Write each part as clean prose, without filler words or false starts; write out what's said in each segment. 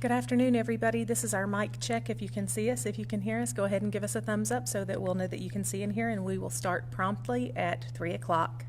Good afternoon, everybody. This is our mic check. If you can see us, if you can hear us, go ahead and give us a thumbs up so that we'll know that you can see and hear, and we will start promptly at 3 o'clock.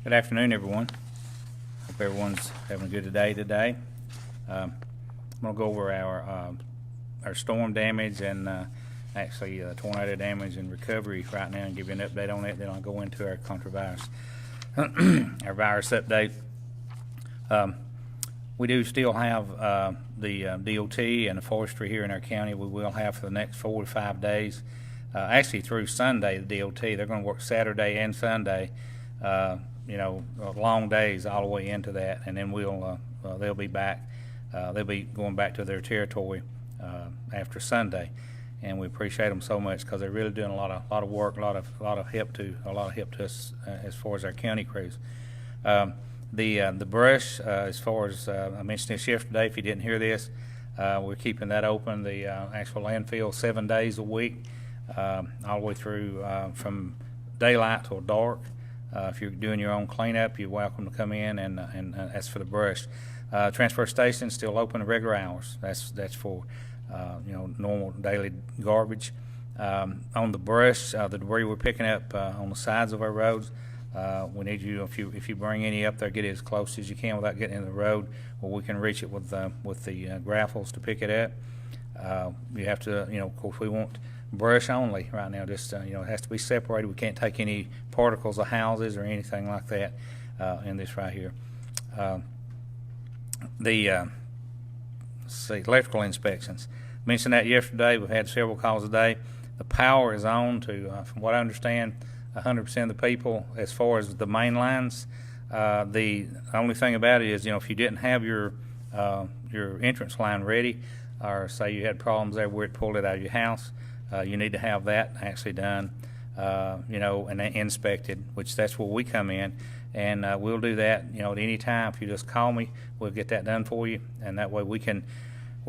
Good afternoon, everyone. Hope everyone's having a good day today. I'm going to go over our storm damage and actually tornado damage and recovery right now and give you an update on it. Then I'll go into our contravirus. Our virus update. We do still have the DOT and the forestry here in our county. We will have for the next 4 to 5 days. Actually, through Sunday, the DOT, they're going to work Saturday and Sunday. Long days all the way into that, and then they'll be back. They'll be going back to their territory after Sunday, and we appreciate them so much because they're really doing a lot of work, a lot of help to us as far as our county crews. The brush, as far as I mentioned this yesterday, if you didn't hear this, we're keeping that open. The actual landfill 7 days a week, all the way through from daylight till dark. If you're doing your own cleanup, you're welcome to come in and that's for the brush. Transfer station still open at regular hours. That's for normal daily garbage. On the brush, the debris we're picking up on the sides of our roads, we need you, if you bring any up there, get it as close as you can without getting in the road, or we can reach it with the grapples to pick it up. You have to, of course, we want brush only right now. Just it has to be separated. We can't take any particles of houses or anything like that in this right here. electrical inspections. Mentioned that yesterday. We've had several calls today. The power is on to, from what I understand, 100% of the people as far as the main lines. The only thing about it is, if you didn't have your entrance line ready, or say you had problems there where it pulled it out of your house, you need to have that actually done, and inspected, which that's where we come in. And we'll do that, at any time. If you just call me, we'll get that done for you. And that way we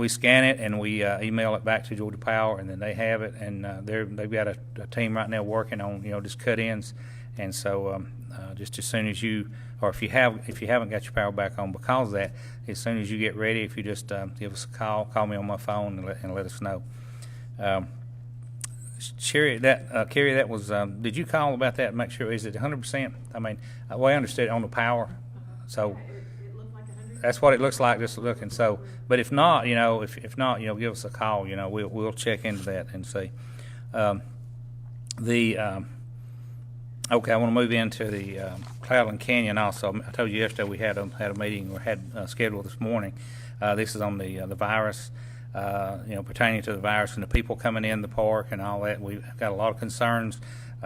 scan it and we email it back to Georgia Power, and then they have it. And they've got a team right now working on, just cut-ins. And so just as soon as you, or if you haven't got your power back on because of that, as soon as you get ready, if you just give us a call me on my phone and let us know. Carrie, that was. Did you call about that? And make sure is it 100%? I mean, the way I understood it on the power. So It looked like 100. that's what it looks like just looking. So, but if not, if not, give us a call. We'll check into that and see. Okay, I want to move into the Cloudland Canyon also. I told you yesterday we had a meeting or had scheduled this morning. This is on the virus. Pertaining to the virus and the people coming in the park and all that. We've got a lot of concerns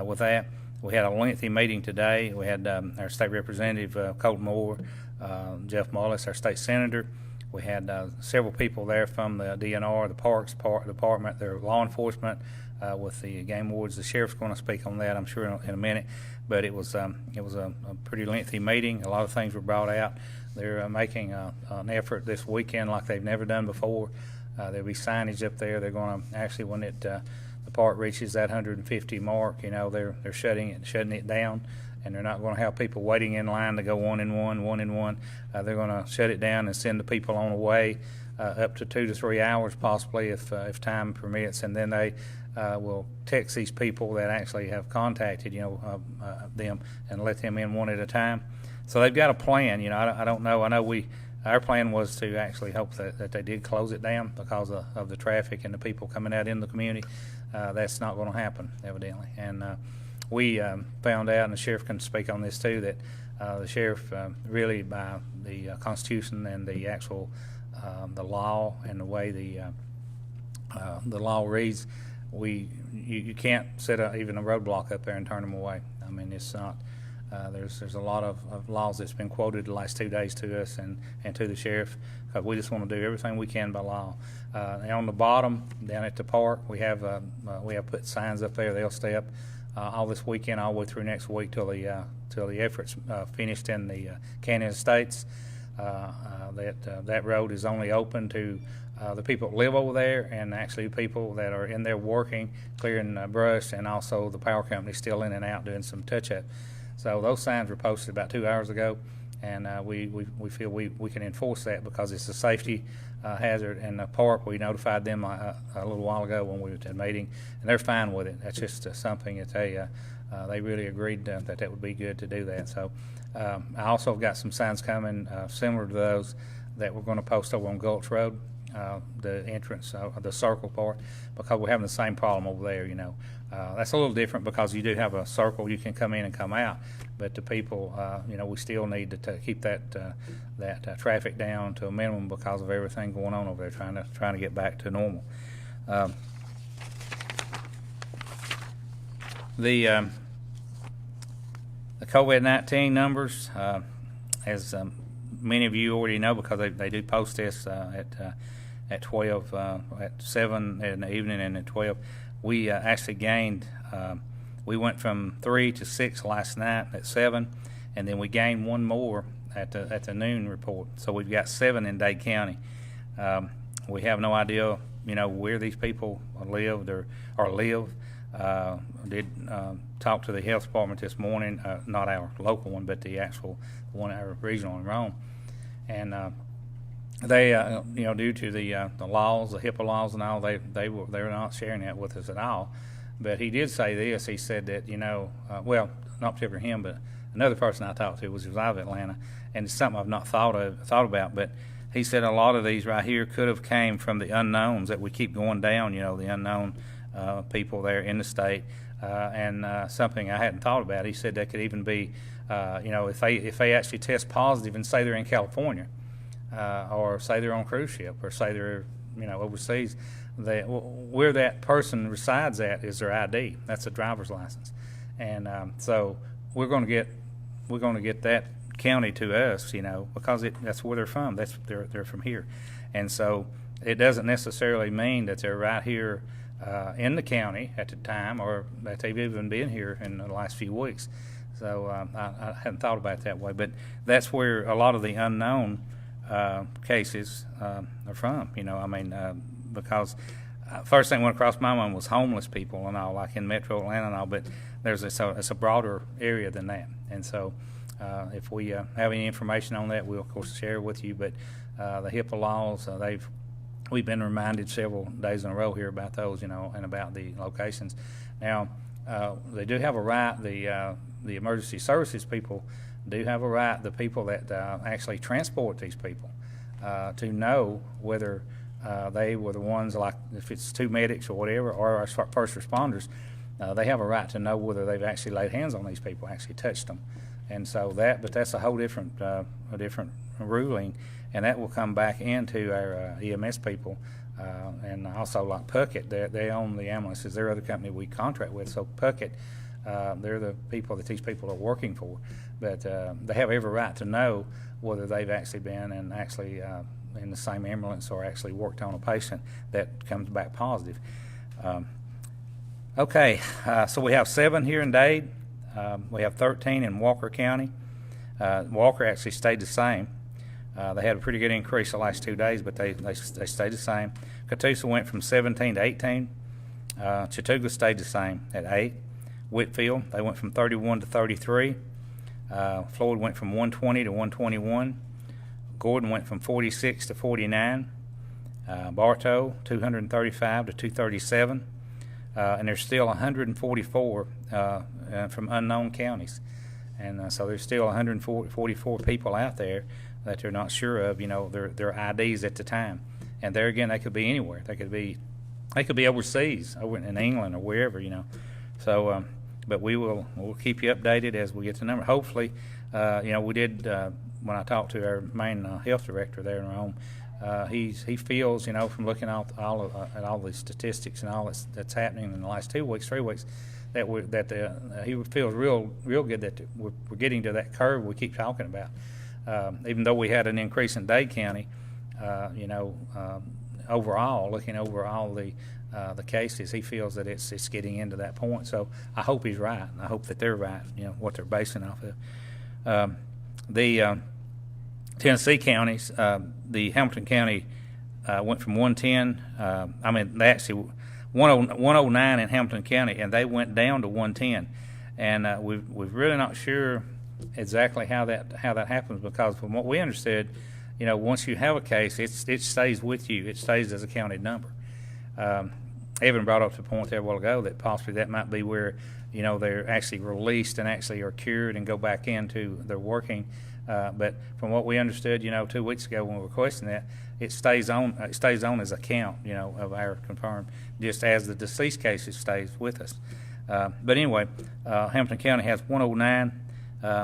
with that. We had a lengthy meeting today. We had our state representative, Colton Moore, Jeff Mullis, our state senator. We had several people there from the DNR, the Parks Department, their law enforcement, with the game wards. The sheriff's going to speak on that, I'm sure, in a minute. But it was a pretty lengthy meeting. A lot of things were brought out. They're making an effort this weekend like they've never done before. There'll be signage up there. They're going to actually, when the park reaches that 150 mark, they're shutting it down, and they're not going to have people waiting in line to go one and one. They're going to shut it down and send the people on the way up to 2 to 3 hours possibly if time permits, and then they will text these people that actually have contacted them and let them in one at a time. So they've got a plan. I don't know. I know our plan was to actually hope that they did close it down because of the traffic and the people coming out in the community. That's not going to happen, evidently. And we found out, and the sheriff can speak on this too, that the sheriff really, by the Constitution and the actual the law and the way the law reads, you can't set even a roadblock up there and turn them away. I mean, it's not. There's a lot of laws that's been quoted the last 2 days to us and to the sheriff. We just want to do everything we can by law. And on the bottom, down at the park, we have put signs up there. They'll stay up all this weekend, all the way through next week till the effort's finished in the Canyon Estates. That road is only open to the people that live over there, and actually people that are in there working, clearing brush, and also the power company still in and out doing some touch-up. So those signs were posted about 2 hours ago, and we feel we can enforce that because it's a safety hazard. And the park, we notified them a little while ago when we were at the meeting, and they're fine with it. That's just something that they really agreed that would be good to do that. So I also got some signs coming similar to those that we're going to post over on Gulch Road, the entrance of the circle part, because we're having the same problem over there. That's a little different because you do have a circle you can come in and come out, but the people, we still need to keep that traffic down to a minimum because of everything going on over there, trying to get back to normal. The COVID-19 numbers, as many of you already know, because they do post this at 12, at 7 in the evening and at 12. We actually gained, we went from 3 to 6 last night at 7, and then we gained one more at the noon report. So we've got 7 in Dade County. We have no idea, where these people lived or live. Did talk to the health department this morning, not our local one, but the actual one, our regional in Rome. And they, due to the laws, the HIPAA laws and all, they were not sharing that with us at all. But he did say this. He said that, well, not particularly him, but another person I talked to was out of Atlanta, and it's something I've not thought about. But he said a lot of these right here could have came from the unknowns that we keep going down. The unknown people there in the state, and something I hadn't thought about. He said that could even be, if they actually test positive and say they're in California. or say they're on a cruise ship, or say they're overseas, where that person resides at is their ID. That's a driver's license, and so we're going to get that county to us, because that's where they're from. They're from here, and so it doesn't necessarily mean that they're right here in the county at the time, or that they've even been here in the last few weeks. So I hadn't thought about it that way, but that's where a lot of the unknown cases are from. Because first thing went across my mind was homeless people and all, like in Metro Atlanta and all. But it's a broader area than that, and so if we have any information on that, we'll of course share it with you. But the HIPAA laws, we've been reminded several days in a row here about those, and about the locations. Now, they do have a right, the emergency services people do have a right, the people that actually transport these people, to know whether they were the ones, like if it's two medics or whatever, or our first responders, they have a right to know whether they've actually laid hands on these people, actually touched them. And so but that's a whole different ruling, and that will come back into our EMS people, and also like Puckett, they own the ambulances. They're other company we contract with. So Puckett, they're the people that these people are working for, but they have every right to know whether they've actually been and actually in the same ambulance or actually worked on a patient that comes back positive. Okay, so we have 7 here in Dade. We have 13 in Walker County. Walker actually stayed the same. They had a pretty good increase the last 2 days, but they stayed the same. Catoosa went from 17 to 18. Chattooga stayed the same at 8. Whitfield, they went from 31 to 33. Floyd went from 120 to 121. Gordon went from 46 to 49. Bartow, 235 to 237. And there's still 144 from unknown counties. And so there's still 144 people out there that they're not sure of, their IDs at the time. And there again, they could be anywhere. They could be overseas, over in England or wherever, So, but we'll keep you updated as we get the number. Hopefully, we did, when I talked to our main health director there in Rome, he feels, from looking at all the statistics and all that's happening in the last 2 weeks, 3 weeks, that he feels real good that we're getting to that curve we keep talking about. Even though we had an increase in Dade County, overall, looking over all the cases, he feels that it's getting into that point. So I hope he's right, and I hope that they're right, what they're basing off of. The Tennessee counties, the Hamilton County went from 110. They actually 109 in Hamilton County, and they went down to 110. And we're really not sure exactly how that happens, because from what we understood, once you have a case, it stays with you. It stays as a counted number. Evan brought up the point there a while ago that possibly that might be where they're actually released and actually are cured and go back into their working. But from what we understood, 2 weeks ago when we were requesting that, it stays on as a count, of our confirmed, just as the deceased cases stays with us. But anyway, Hamilton County has 109.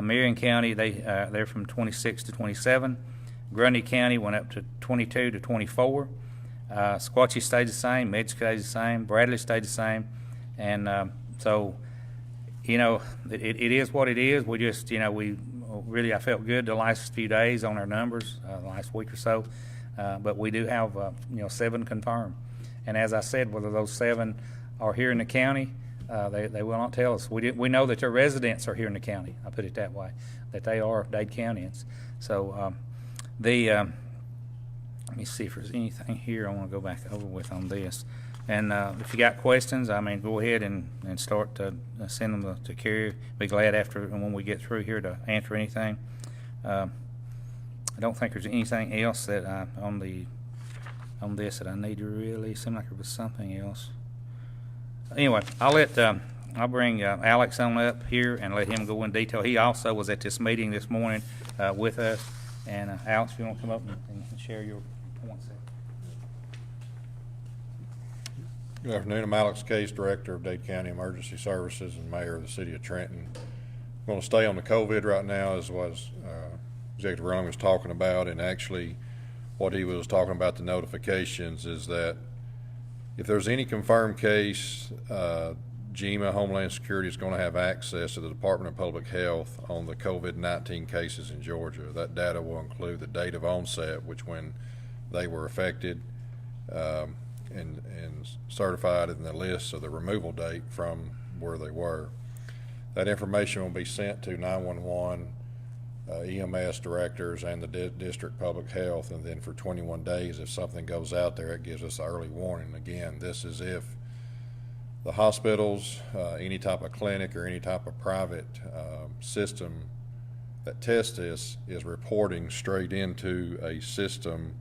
Marion County, they're from 26 to 27. Grundy County went up to 22 to 24. Sequatchie stayed the same. Med stayed the same. Bradley stayed the same. And so, it is what it is. We just, I felt good the last few days on our numbers, the last week or so. But we do have, 7 confirmed. And as I said, whether those 7 are here in the county, they will not tell us. We know that their residents are here in the county. I put it that way, that they are Dade Countyans. So let me see if there's anything here I want to go back over with on this. And if you got questions, go ahead and start to send them to Carrie. Be glad when we get through here to answer anything. I don't think there's anything else that on this that I need to really. Seem like there was something else. Anyway, I'll bring Alex on up here and let him go in detail. He also was at this meeting this morning with us. And Alex, if you want to come up and share your points there. Good afternoon. I'm Alex Case, Director of Dade County Emergency Services and Mayor of the City of Trenton. I'm going to stay on the COVID right now, as Executive Rumley was talking about, and actually what he was talking about, the notifications, is that if there's any confirmed case, GEMA, Homeland Security, is going to have access to the Department of Public Health on the COVID-19 cases in Georgia. That data will include the date of onset, which when they were affected, and certified in the list of the removal date from where they were. That information will be sent to 911 EMS directors and the district public health, and then for 21 days, if something goes out there, it gives us early warning. Again, this is if the hospitals, any type of clinic or any type of private system that tests this is reporting straight into a system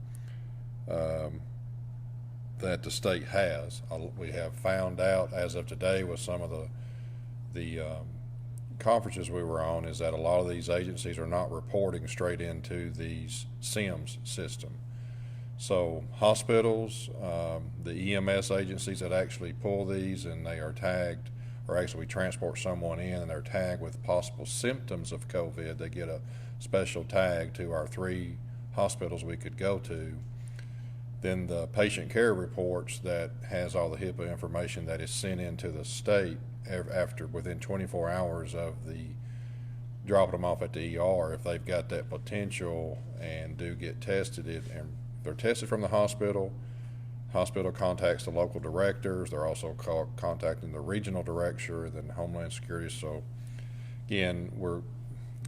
that the state has. We have found out as of today with some of the conferences we were on, is that a lot of these agencies are not reporting straight into these SIMS system. So hospitals, the EMS agencies that actually pull these and they are tagged, or actually we transport someone in and they're tagged with possible symptoms of COVID, they get a special tag to our 3 hospitals we could go to. Then the patient care reports that has all the HIPAA information that is sent into the state within 24 hours of the dropping them off at the ER, if they've got that potential and do get tested, and they're tested from the hospital contacts the local directors. They're also contacting the regional director, then Homeland Security. So again,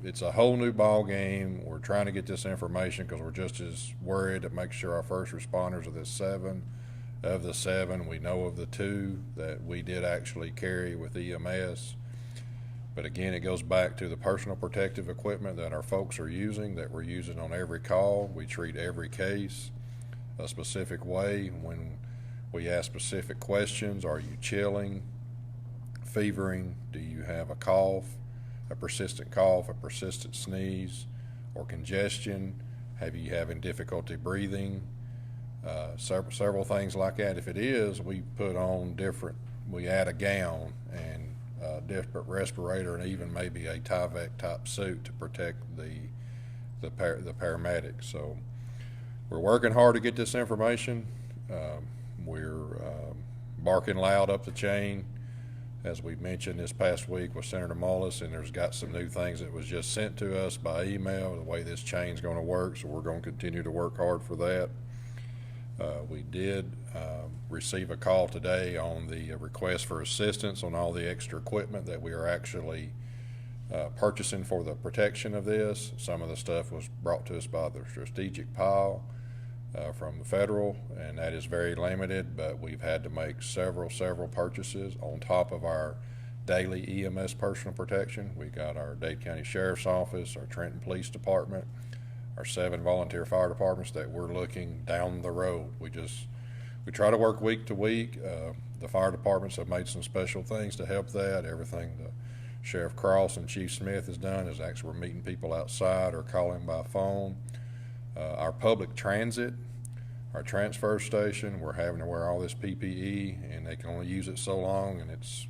it's a whole new ball game. We're trying to get this information because we're just as worried to make sure our first responders of the 7, we know of the 2 that we did actually carry with EMS. But again, it goes back to the personal protective equipment that our folks are using, that we're using on every call. We treat every case a specific way. When we ask specific questions, are you chilling, fevering, do you have a cough, a persistent sneeze, or congestion, have you having difficulty breathing, several things like that. If it is, we put on we add a gown and different respirator and even maybe a Tyvek type suit to protect the paramedics. So we're working hard to get this information. We're barking loud up the chain, as we mentioned this past week with Senator Mullis, and there's got some new things that was just sent to us by email, the way this chain's going to work, so we're going to continue to work hard for that. We did receive a call today on the request for assistance on all the extra equipment that we are actually purchasing for the protection of this. Some of the stuff was brought to us by the strategic pile from the federal, and that is very limited, but we've had to make several purchases on top of our daily EMS personal protection. We got our Dade County Sheriff's Office, our Trenton Police Department, our 7 volunteer fire departments that we're looking down the road. We try to work week to week. The fire departments have made some special things to help that. Everything the Sheriff Cross and Chief Smith has done is actually we're meeting people outside or calling by phone. Our public transit, our transfer station, we're having to wear all this PPE, and they can only use it so long, and it's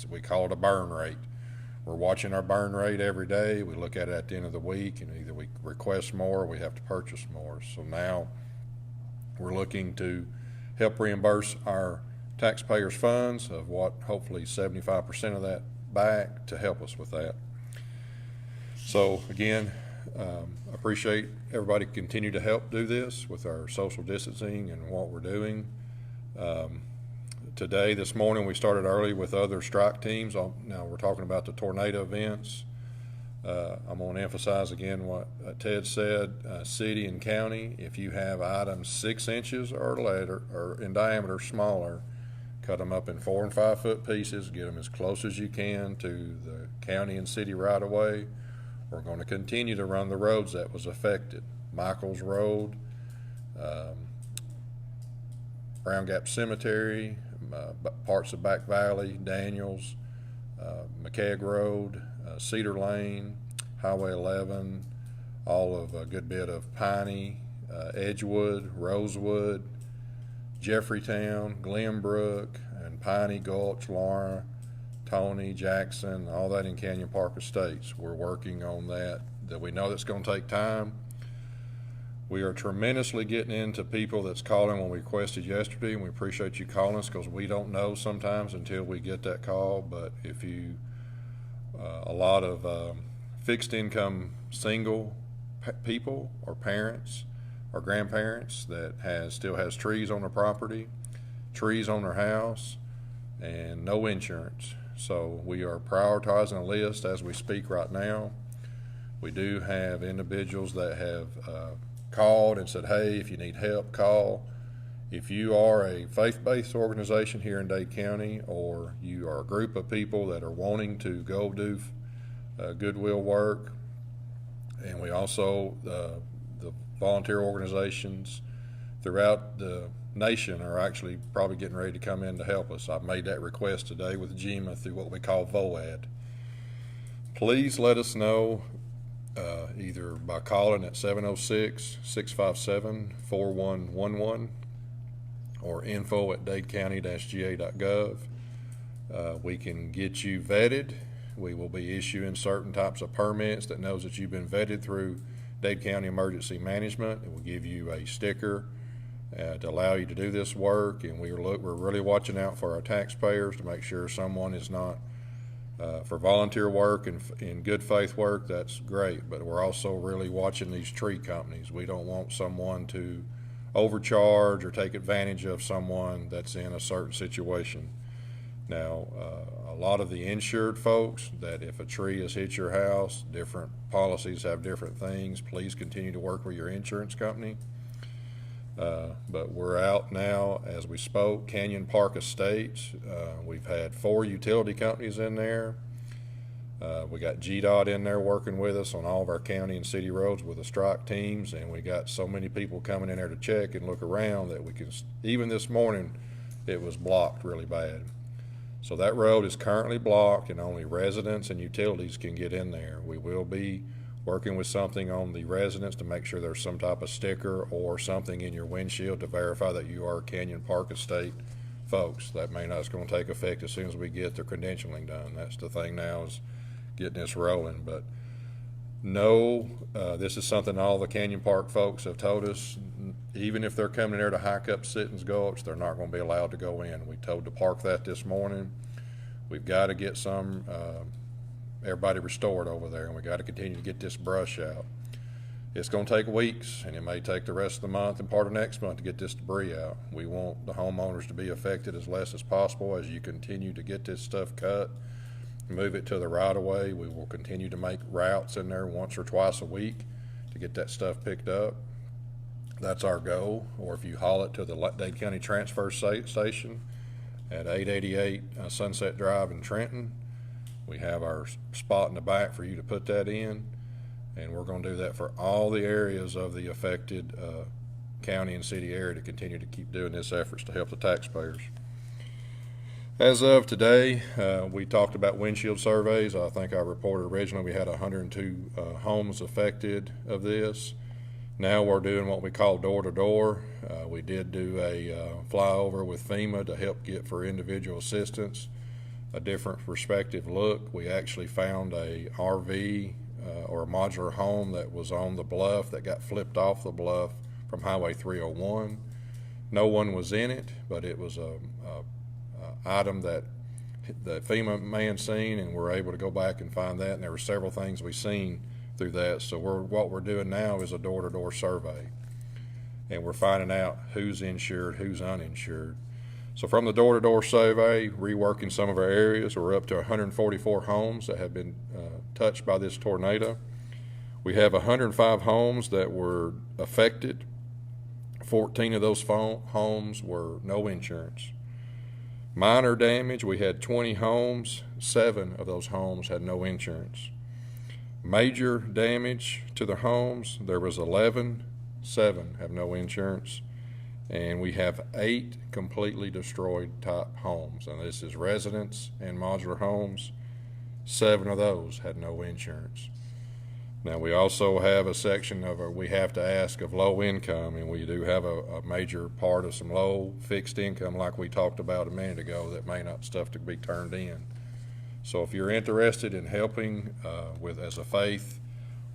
we call it a burn rate. We're watching our burn rate every day. We look at it at the end of the week, and either we request more or we have to purchase more. So now we're looking to help reimburse our taxpayers' funds of what hopefully 75% of that back to help us with that. So again, appreciate everybody continue to help do this with our social distancing and what we're doing. This morning, we started early with other strike teams. Now we're talking about the tornado events. I'm going to emphasize again what Ted said. City and county, if you have items 6 inches or later, or in diameter smaller, cut them up in 4 and 5 foot pieces, get them as close as you can to the county and city right away. We're going to continue to run the roads that was affected. Michaels Road, Brown Gap Cemetery, parts of Back Valley, Daniels, McKegg Road, Cedar Lane, Highway 11, all of a good bit of Piney, Edgewood, Rosewood, Jeffreytown, Glenbrook, and Piney Gulch, Laura, Tony, Jackson, all that in Canyon Park Estates. We're working on that we know that's going to take time. We are tremendously getting into people that's calling when we requested yesterday, and we appreciate you calling us because we don't know sometimes until we get that call. But if you, a lot of fixed income single people or parents or grandparents that still has trees on their property, trees on their house, and no insurance. So we are prioritizing a list as we speak right now. We do have individuals that have called and said, hey, if you need help, call. If you are a faith-based organization here in Dade County, or you are a group of people that are wanting to go do goodwill work, and we also, the volunteer organizations throughout the nation are actually probably getting ready to come in to help us. I've made that request today with GEMA through what we call VOAD. Please let us know either by calling at 706-657-4111 or info@dadecounty-ga.gov. We can get you vetted. We will be issuing certain types of permits that knows that you've been vetted through Dade County Emergency Management. It will give you a sticker to allow you to do this work, and we're really watching out for our taxpayers to make sure someone is not for volunteer work and in good faith work. That's great, but we're also really watching these tree companies. We don't want someone to overcharge or take advantage of someone that's in a certain situation. Now, a lot of the insured folks, that if a tree has hit your house, different policies have different things. Please continue to work with your insurance company. But we're out now as we spoke. Canyon Park Estates, we've had 4 utility companies in there. We got GDOT in there working with us on all of our county and city roads with the strike teams, and we got so many people coming in there to check and look around that we can, even this morning, it was blocked really bad. So that road is currently blocked, and only residents and utilities can get in there. We will be working with something on the residents to make sure there's some type of sticker or something in your windshield to verify that you are Canyon Park Estate folks. That may not, it's going to take effect as soon as we get the credentialing done. That's the thing now, is getting this rolling. But no, this is something all the Canyon Park folks have told us. Even if they're coming in there to hike up Sittons Gulch, they're not going to be allowed to go in. We told the park that this morning. We've got to get some everybody restored over there, and we got to continue to get this brush out. It's going to take weeks, and it may take the rest of the month and part of next month to get this debris out. We want the homeowners to be affected as less as possible as you continue to get this stuff cut, move it to the right of way. We will continue to make routes in there once or twice a week to get that stuff picked up. That's our goal. Or if you haul it to the Dade County Transfer Station at 888 Sunset Drive in Trenton, we have our spot in the back for you to put that in, and we're going to do that for all the areas of the affected county and city area to continue to keep doing this efforts to help the taxpayers. As of today, we talked about windshield surveys. I think I reported originally we had 102 homes affected of this. Now we're doing what we call door-to-door. We did do a flyover with FEMA to help get for individual assistance, a different perspective look. We actually found a RV or a modular home that was on the bluff that got flipped off the bluff from Highway 301. No one was in it, but it was a item that the FEMA man seen, and we're able to go back and find that, and there were several things we seen through that. So what we're doing now is a door-to-door survey, and we're finding out who's insured, who's uninsured. So from the door-to-door survey, reworking some of our areas, we're up to 144 homes that have been touched by this tornado. We have 105 homes that were affected. 14 of those homes were no insurance. Minor damage, we had 20 homes. 7 of those homes had no insurance. Major damage to the homes, there was 11. 7 have no insurance. And we have 8 completely destroyed type homes. And this is residents and modular homes. 7 of those had no insurance. Now we also have a section of we have to ask of low income, and we do have a major part of some low fixed income like we talked about a minute ago that may not stuff to be turned in. So if you're interested in helping with as a faith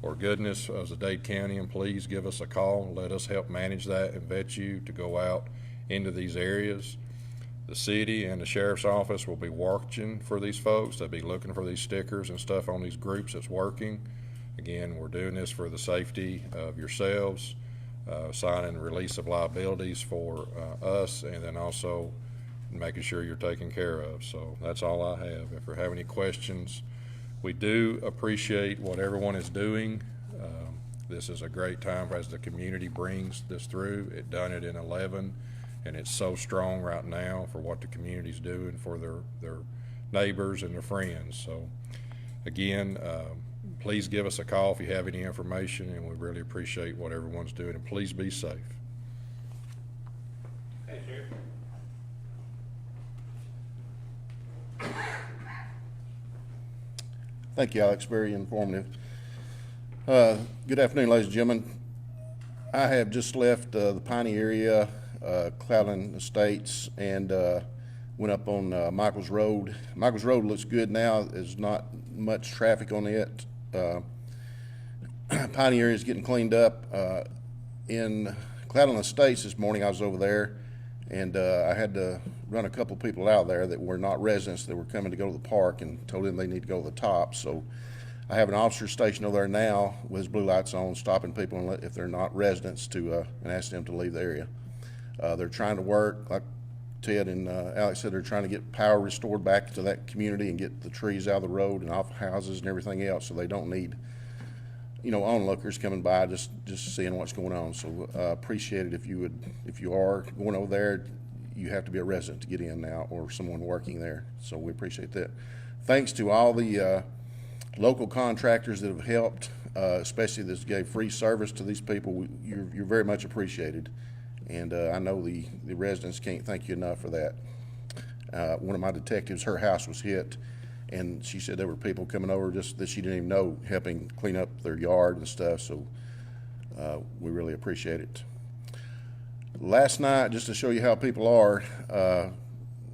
or goodness as a Dade County, and please give us a call. Let us help manage that and vet you to go out into these areas. The city and the sheriff's office will be watching for these folks. They'll be looking for these stickers and stuff on these groups that's working. Again, we're doing this for the safety of yourselves, signing release of liabilities for us, and then also making sure you're taken care of. So that's all I have. If you have any questions, we do appreciate what everyone is doing. This is a great time as the community brings this through. It done it in 11. And it's so strong right now for what the community's doing for their neighbors and their friends. So again, please give us a call if you have any information, and we really appreciate what everyone's doing, and please be safe. Hey, Sheriff. Thank you, Alex. Very informative. Good afternoon, ladies and gentlemen. I have just left the Piney area, Cloudland Estates, and went up on Michael's Road. Michael's Road looks good now. There's not much traffic on it. Piney area is getting cleaned up. In Cloudland Estates this morning, I was over there, and I had to run a couple people out there that were not residents that were coming to go to the park, and told them they need to go to the top. So I have an officer stationed over there now with his blue lights on, stopping people if they're not residents to and ask them to leave the area. They're trying to work, like Ted and Alex said, they're trying to get power restored back to that community and get the trees out of the road and off houses and everything else, so they don't need, onlookers coming by just seeing what's going on. So appreciate it if you are going over there. You have to be a resident to get in now, or someone working there. So we appreciate that. Thanks to all the local contractors that have helped, especially that gave free service to these people. You're very much appreciated. And I know the residents can't thank you enough for that. One of my detectives, her house was hit, and she said there were people coming over just that she didn't even know, helping clean up their yard and stuff. So we really appreciate it. Last night, just to show you how people are, I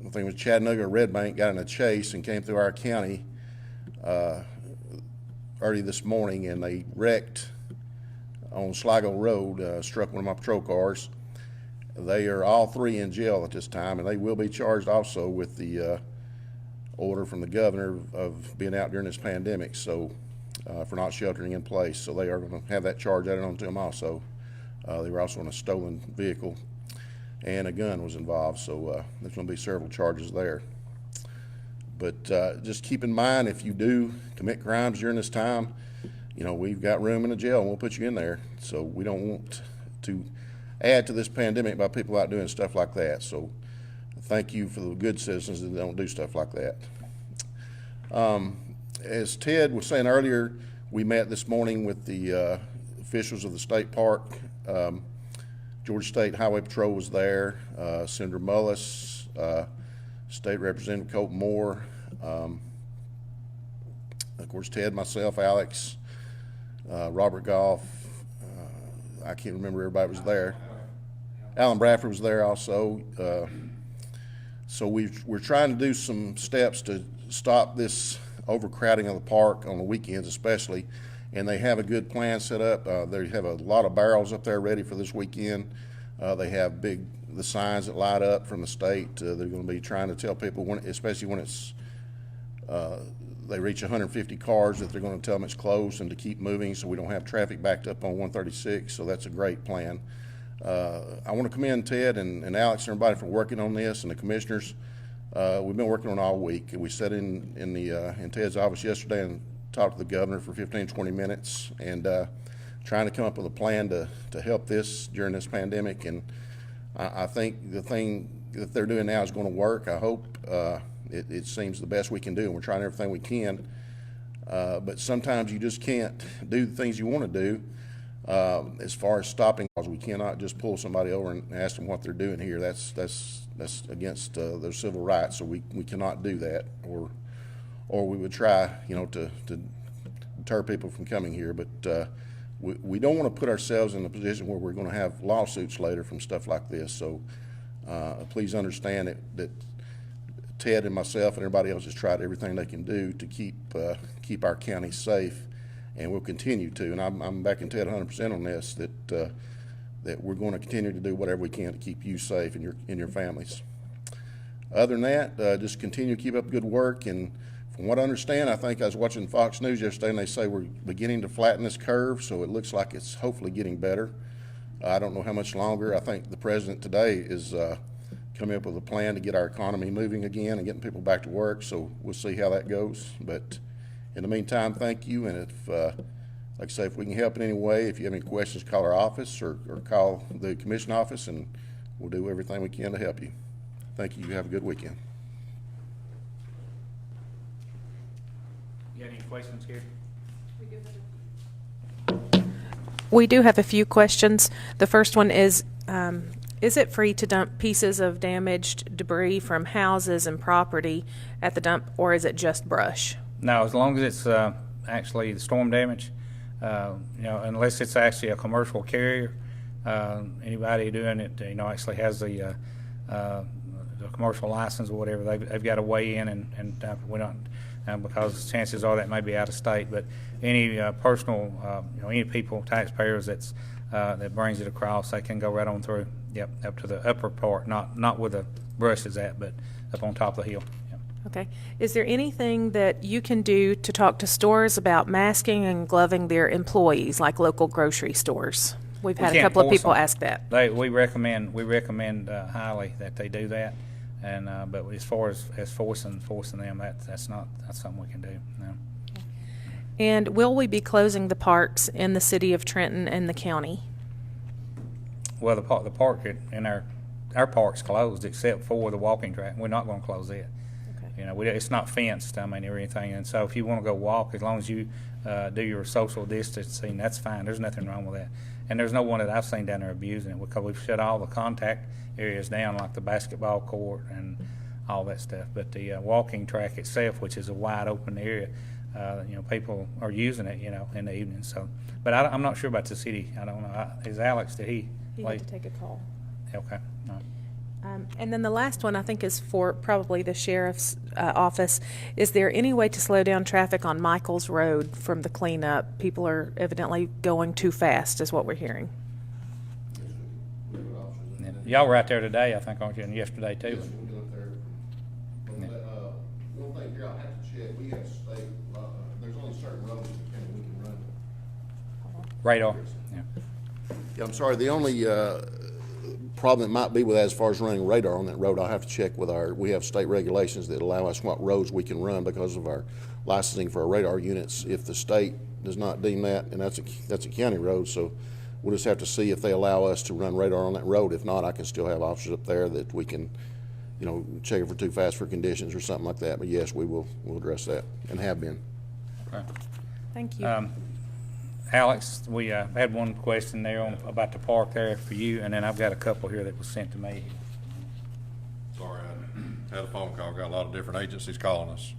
think it was Chattanooga or Red Bank got in a chase and came through our county early this morning, and they wrecked on Sligo Road, struck one of my patrol cars. They are all three in jail at this time, and they will be charged also with the order from the governor of being out during this pandemic, so for not sheltering in place. So they are going to have that charge added on to them also. They were also in a stolen vehicle, and a gun was involved, so there's going to be several charges there. But just keep in mind, if you do commit crimes during this time, we've got room in the jail, and we'll put you in there. So we don't want to add to this pandemic by people out doing stuff like that. So thank you for the good citizens that don't do stuff like that. As Ted was saying earlier, we met this morning with the officials of the state park. Georgia State Highway Patrol was there, Senator Mullis, State Representative Colt Moore, of course Ted, myself, Alex, Robert Goff, I can't remember, everybody was there. Alan Bradford was there also. So we're trying to do some steps to stop this overcrowding of the park on the weekends especially, and they have a good plan set up. They have a lot of barrels up there ready for this weekend. They have the signs that light up from the state. They're going to be trying to tell people, especially when it's they reach 150 cars, that they're going to tell them it's closed and to keep moving so we don't have traffic backed up on 136. So that's a great plan. I want to commend Ted and Alex and everybody for working on this, and the commissioners. We've been working on it all week. We sat in Ted's office yesterday and talked to the governor for 15-20 minutes, and trying to come up with a plan to help this during this pandemic. And I think the thing that they're doing now is going to work. I hope. It seems the best we can do, and we're trying everything we can. But sometimes you just can't do the things you want to do. As far as stopping, we cannot just pull somebody over and ask them what they're doing here. That's against their civil rights. So we cannot do that, or we would try, to deter people from coming here. But we don't want to put ourselves in a position where we're going to have lawsuits later from stuff like this. So please understand that Ted and myself and everybody else has tried everything they can do to keep our county safe, and we'll continue to. And I'm backing Ted 100% on this, that we're going to continue to do whatever we can to keep you safe and your families. Other than that, just continue to keep up good work. And from what I understand, I think I was watching Fox News yesterday, and they say we're beginning to flatten this curve, so it looks like it's hopefully getting better. I don't know how much longer. I think the president today is coming up with a plan to get our economy moving again and getting people back to work, so we'll see how that goes. But in the meantime, thank you, and if, like I say, if we can help in any way, if you have any questions, call our office or call the commission office, and we'll do everything we can to help you. Thank you. You have a good weekend. You got any questions here? We do have a few questions. The first one is it free to dump pieces of damaged debris from houses and property at the dump, or is it just brush? No, as long as it's actually the storm damage, unless it's actually a commercial carrier, anybody doing it, actually has the commercial license or whatever, they've got to weigh in and we don't, because chances are that may be out of state. But any personal, any people, taxpayers that brings it across, they can go right on through. Yep, up to the upper part, not where the brush is at, but up on top of the hill. Yep. Okay. Is there anything that you can do to talk to stores about masking and gloving their employees, like local grocery stores? We've had a couple of people ask that. We recommend highly that they do that, and but as far as forcing them, that's not something we can do. No. And will we be closing the parks in the city of Trenton and the county? Well, the park in our park's closed except for the walking track. We're not going to close it. Okay. It's not fenced, or anything. And so if you want to go walk, as long as you do your social distancing, that's fine. There's nothing wrong with that. And there's no one that I've seen down there abusing it, because we've shut all the contact areas down, like the basketball court and all that stuff. But the walking track itself, which is a wide open area, people are using it, in the evening. So, but I'm not sure about the city. I don't know. Is Alex? Did he? He had to take a call. Okay. No. And then the last one, I think, is for probably the sheriff's office. Is there any way to slow down traffic on Michaels Road from the cleanup? People are evidently going too fast, is what we're hearing. Yeah. Y'all were out there today, I think, aren't you? And yesterday, too. Yes, we'll go up there. But, one thing here, I'll have to check. We have state, there's only certain roads in the county we can run. Radar. Yeah. Yeah, I'm sorry. The only problem that might be with that, as far as running radar on that road, I'll have to check with we have state regulations that allow us what roads we can run because of our licensing for our radar units. If the state does not deem that, and that's a county road, so we'll just have to see if they allow us to run radar on that road. If not, I can still have officers up there that we can, check it for too fast for conditions or something like that. But yes, we'll address that and have been. Okay. Thank you. Alex, we had one question there about the park there for you, and then I've got a couple here that was sent to me. Sorry, I had a phone call. Got a lot of different agencies calling us.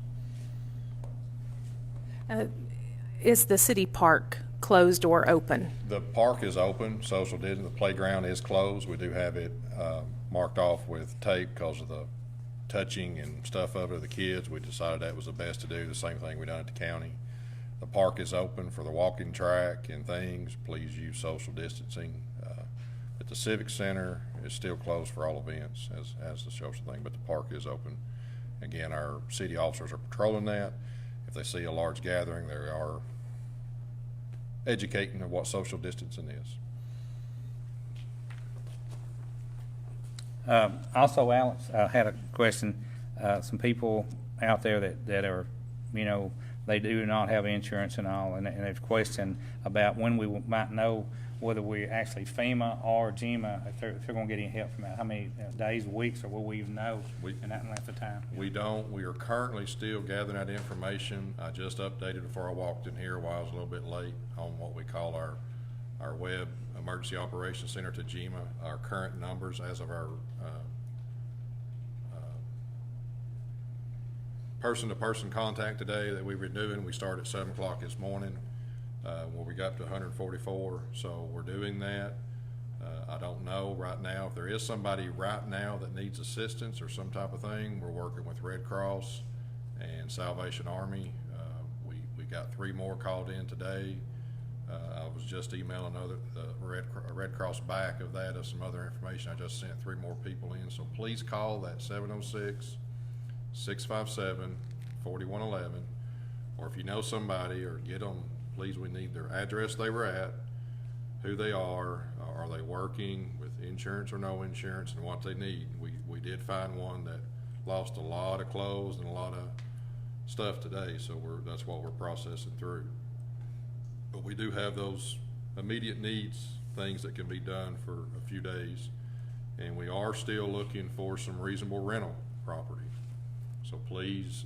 Is the city park closed or open? The park is open, social distancing. The playground is closed. We do have it marked off with tape because of the touching and stuff of the kids. We decided that was the best to do. The same thing we done at the county. The park is open for the walking track and things. Please use social distancing. But the Civic Center is still closed for all events as the social thing, but the park is open. Again, our city officers are patrolling that. If they see a large gathering, they are educating of what social distancing is. Also, Alex, I had a question. Some people out there that are, they do not have insurance and all, and they've questioned about when we might know whether we're actually FEMA or GEMA, if they're going to get any help from that. How many days, weeks, or will we even know in that length of time? We don't. We are currently still gathering that information. I just updated before I walked in here while I was a little bit late on what we call our web emergency operations center to GEMA. Our current numbers as of our person-to-person contact today that we were doing, we started at 7 o'clock this morning where we got up to 144, so we're doing that. I don't know right now if there is somebody right now that needs assistance or some type of thing. We're working with Red Cross and Salvation Army. We got 3 more called in today. I was just emailing Red Cross back of that of some other information. I just sent 3 more people in. So please call that 706-657-4111. Or if you know somebody, or get them, please, we need their address they were at, who they are they working with insurance or no insurance, and what they need. We did find one that lost a lot of clothes and a lot of stuff today, so that's what we're processing through. But we do have those immediate needs, things that can be done for a few days, and we are still looking for some reasonable rental property. So please,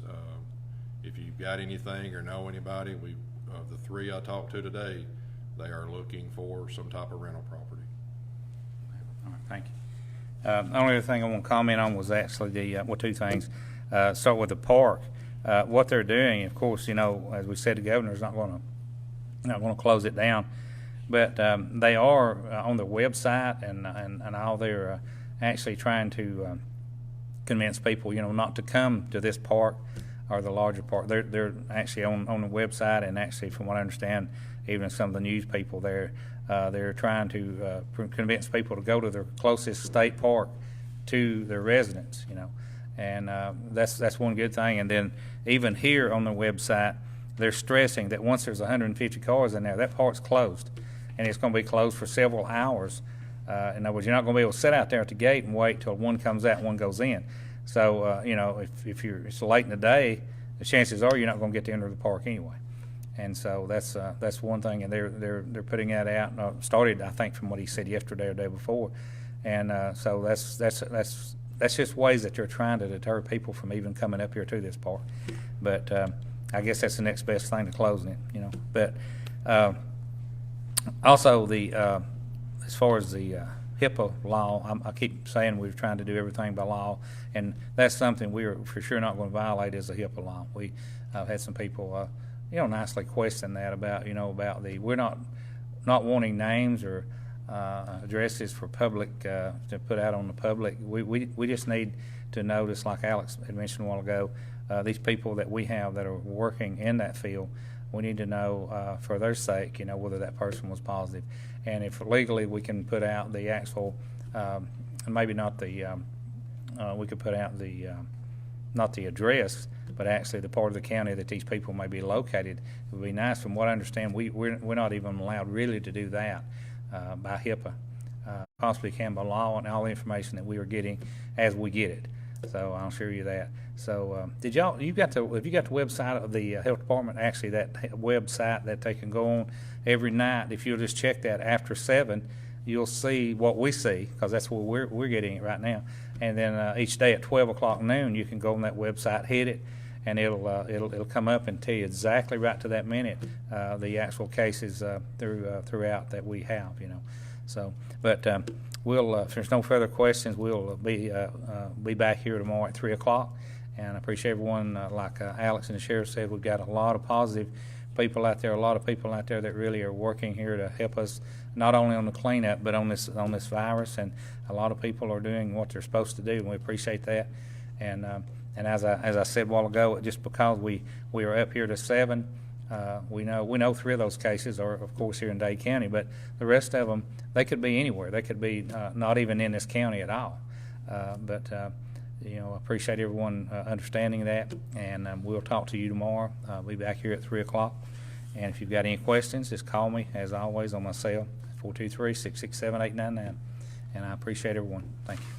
if you've got anything or know anybody, the 3 I talked to today, they are looking for some type of rental property. All right, thank you. The only other thing I want to comment on was actually the 2 things. Start with the park. What they're doing, of course, as we said, the governor's not going to close it down, but they are on their website and all. They're actually trying to convince people, not to come to this park or the larger park. They're actually on the website, and actually, from what I understand, even some of the news people there, they're trying to convince people to go to their closest state park to their residents, and that's one good thing. And then even here on their website, they're stressing that once there's 150 cars in there, that park's closed, and it's going to be closed for several hours. In other words, you're not going to be able to sit out there at the gate and wait till one comes out and one goes in. So, if it's late in the day, the chances are you're not going to get to enter the park anyway. And so that's one thing, and they're putting that out. Started, I think, from what he said yesterday or the day before, and so that's just ways that they're trying to deter people from even coming up here to this park. But I guess that's the next best thing to closing it, But also as far as the HIPAA law, I keep saying we're trying to do everything by law, and that's something we're for sure not going to violate is the HIPAA law. We had some people, nicely question that about we're not wanting names or addresses for public to put out on the public. We just need to notice, like Alex had mentioned a while ago, these people that we have that are working in that field. We need to know for their sake, whether that person was positive, and if legally we can put out the actual, maybe not the, we could put out the not the address, but actually the part of the county that these people may be located. It would be nice. From what I understand, we're not even allowed really to do that by HIPAA. Possibly can by law, and all the information that we are getting as we get it. So I'll assure you that. So have you got the website of the health department? Actually, that website that they can go on every night. If you'll just check that after 7, you'll see what we see, because that's where we're getting it right now. And then each day at 12 o'clock noon, you can go on that website, hit it, and it'll come up and tell you exactly right to that minute the actual cases throughout that we have. So, but we'll if there's no further questions, we'll be back here tomorrow at 3 o'clock. And I appreciate everyone. Like Alex and the sheriff said, we've got a lot of positive people out there. A lot of people out there that really are working here to help us, not only on the cleanup, but on this virus. And a lot of people are doing what they're supposed to do, and we appreciate that. And as I said a while ago, just because we are up here to 7. We know 3 of those cases are, of course, here in Dade County, but the rest of them, they could be anywhere. They could be not even in this county at all. But appreciate everyone understanding that, and we'll talk to you tomorrow. I'll be back here at 3 o'clock. And if you've got any questions, just call me, as always, on my cell, 423-667-899. And I appreciate everyone. Thank you.